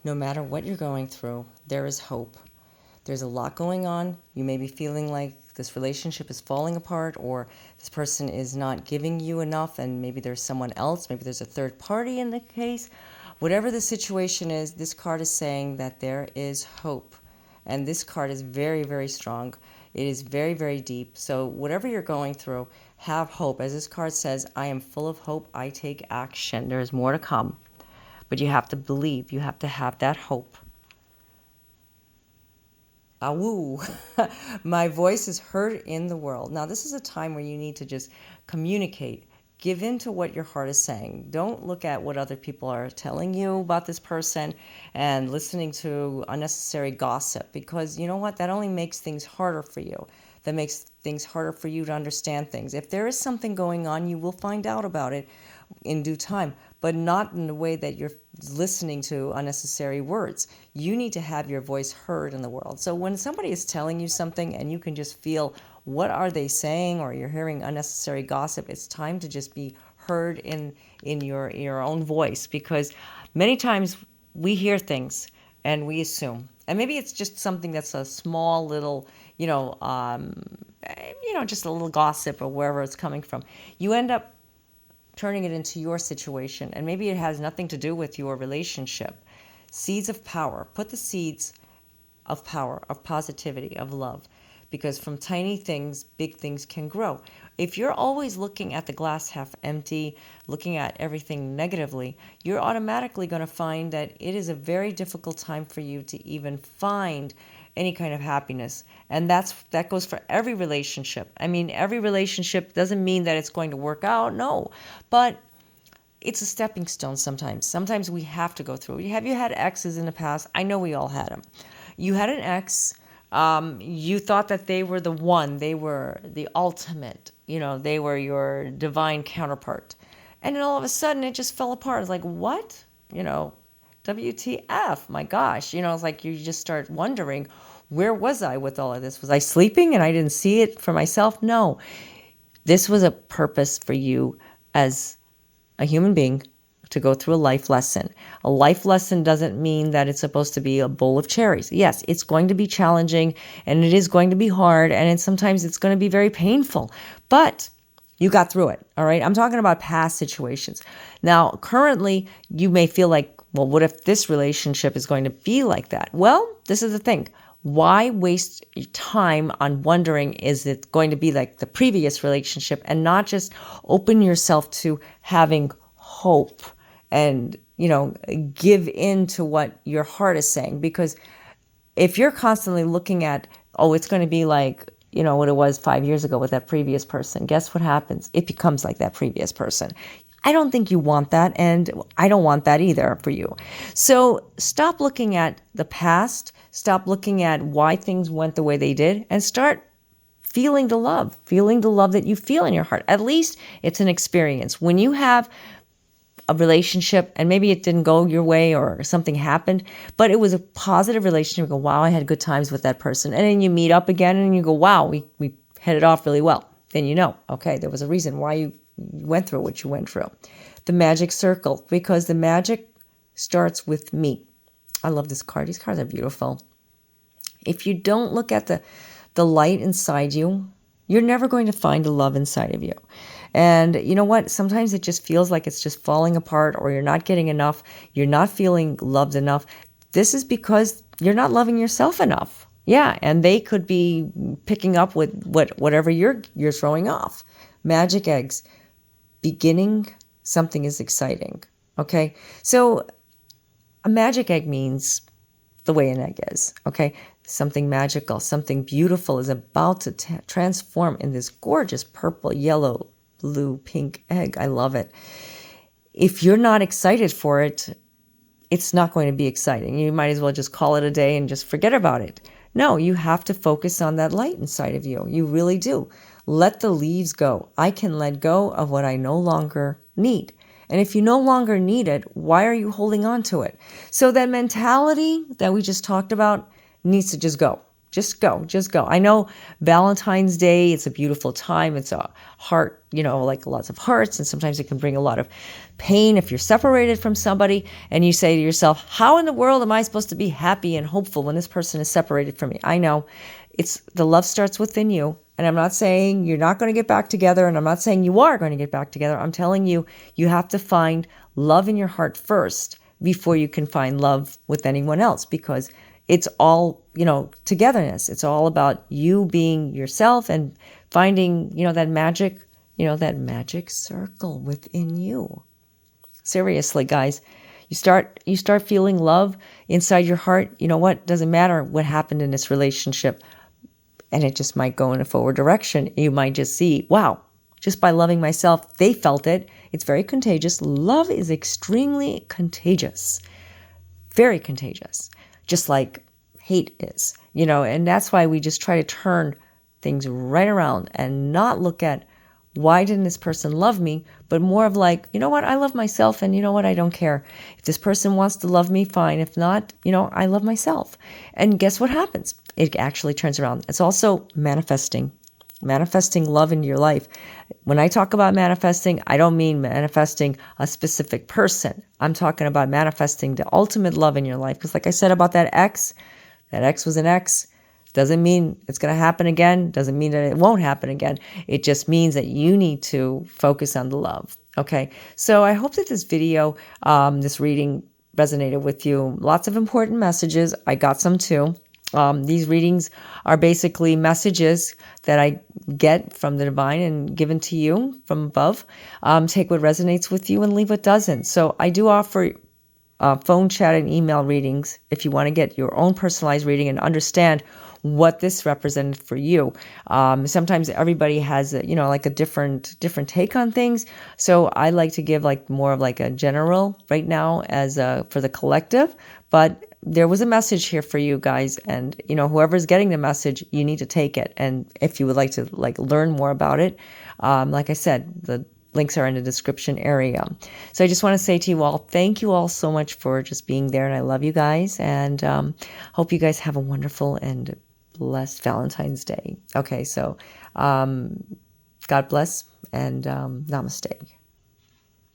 No matter what you're going through, there is hope. There's a lot going on. You may be feeling like this relationship is falling apart, or this person is not giving you enough, and maybe there's someone else, maybe there's a third party in the case. Whatever the situation is, this card is saying that there is hope. And this card is very, very strong. It is very, very deep. So, whatever you're going through, have hope. As this card says, I am full of hope. I take action. There is more to come. But you have to believe, you have to have that hope. Awoo. My voice is heard in the world. Now, this is a time where you need to just communicate. Give in to what your heart is saying. Don't look at what other people are telling you about this person and listening to unnecessary gossip, because you know what? That only makes things harder for you. That makes things harder for you to understand things. If there is something going on, you will find out about it in due time, but not in the way that you're listening to unnecessary words. You need to have your voice heard in the world. So when somebody is telling you something and you can just feel what are they saying, or you're hearing unnecessary gossip, it's time to just be heard in your own voice, because many times we hear things and we assume, and maybe it's just something that's a small little, just a little gossip or wherever it's coming from. You end up turning it into your situation, and maybe it has nothing to do with your relationship. Seeds of power. Put the seeds of power, of positivity, of love, because from tiny things, big things can grow. If you're always looking at the glass half empty, looking at everything negatively, you're automatically going to find that it is a very difficult time for you to even find any kind of happiness. And that goes for every relationship. I mean, every relationship doesn't mean that it's going to work out, no. But it's a stepping stone sometimes. Sometimes we have to go through. Have you had exes in the past? I know we all had them. You had an ex, you thought that they were the one, they were the ultimate, they were your divine counterpart. And then all of a sudden it just fell apart. It's like, what? WTF, my gosh. It's like you just start wondering, where was I with all of this? Was I sleeping and I didn't see it for myself? No. This was a purpose for you as a human being to go through a life lesson. A life lesson doesn't mean that it's supposed to be a bowl of cherries. Yes, it's going to be challenging, and it is going to be hard, and sometimes it's going to be very painful. But you got through it, all right? I'm talking about past situations. Now, currently, you may feel like, well, what if this relationship is going to be like that? Well, this is the thing. Why waste time on wondering, is it going to be like the previous relationship, and not just open yourself to having hope and, give in to what your heart is saying? Because if you're constantly looking at, oh, it's going to be like, what it was 5 years ago with that previous person, guess what happens? It becomes like that previous person. I don't think you want that, and I don't want that either for you. So stop looking at the past, stop looking at why things went the way they did, and start feeling the love that you feel in your heart. At least it's an experience. When you have a relationship and maybe it didn't go your way or something happened, but it was a positive relationship, you go, wow, I had good times with that person. And then you meet up again and you go, wow, we hit it off really well. Then okay, there was a reason why you went through what you went through. The magic circle, because the magic starts with me. I love this card. These cards are beautiful. If you don't look at the light inside you, you're never going to find the love inside of you. And you know what? Sometimes it just feels like it's just falling apart, or you're not getting enough. You're not feeling loved enough. This is because you're not loving yourself enough. Yeah, and they could be picking up with whatever you're throwing off. Magic eggs. Beginning something is exciting. Okay? So a magic egg means the way an egg is. Okay? Something magical, something beautiful is about to transform in this gorgeous purple, yellow, blue, pink egg. I love it. If you're not excited for it, it's not going to be exciting. You might as well just call it a day and just forget about it. No, you have to focus on that light inside of you. You really do. Let the leaves go. I can let go of what I no longer need. And if you no longer need it, why are you holding on to it? So that mentality that we just talked about needs to just go. Just go, just go. I know Valentine's Day, it's a beautiful time. It's a heart, like lots of hearts. And sometimes it can bring a lot of pain if you're separated from somebody and you say to yourself, how in the world am I supposed to be happy and hopeful when this person is separated from me? I know the love starts within you. And I'm not saying you're not going to get back together. And I'm not saying you are going to get back together. I'm telling you, you have to find love in your heart first before you can find love with anyone else, because it's all, togetherness. It's all about you being yourself and finding, that magic circle within you. Seriously, guys, you start feeling love inside your heart. You know what? Doesn't matter what happened in this relationship, and it just might go in a forward direction. You might just see, wow, just by loving myself, they felt it. It's very contagious. Love is extremely contagious, very contagious, just like hate is, and that's why we just try to turn things right around and not look at why didn't this person love me, but more of like, you know what, I love myself, and you know what, I don't care. If this person wants to love me, fine. If not, I love myself. And guess what happens? It actually turns around. It's also manifesting love in your life. When I talk about manifesting, I don't mean manifesting a specific person. I'm talking about manifesting the ultimate love in your life. Because like I said about that ex was an ex. Doesn't mean it's going to happen again. Doesn't mean that it won't happen again. It just means that you need to focus on the love. Okay. So I hope that this video, this reading resonated with you. Lots of important messages. I got some too. These readings are basically messages that I get from the divine and given to you from above. Take what resonates with you and leave what doesn't. So I do offer phone, chat, and email readings if you want to get your own personalized reading and understand what this represented for you. Sometimes everybody has, like a different take on things. So I like to give like more of like a general right now as for the collective. But there was a message here for you guys, and whoever's getting the message, you need to take it. And if you would like to learn more about it, like I said, the links are in the description area. So I just want to say to you all, thank you all so much for just being there, and I love you guys, and hope you guys have a wonderful and blessed Valentine's Day. Okay, so God bless, and namaste.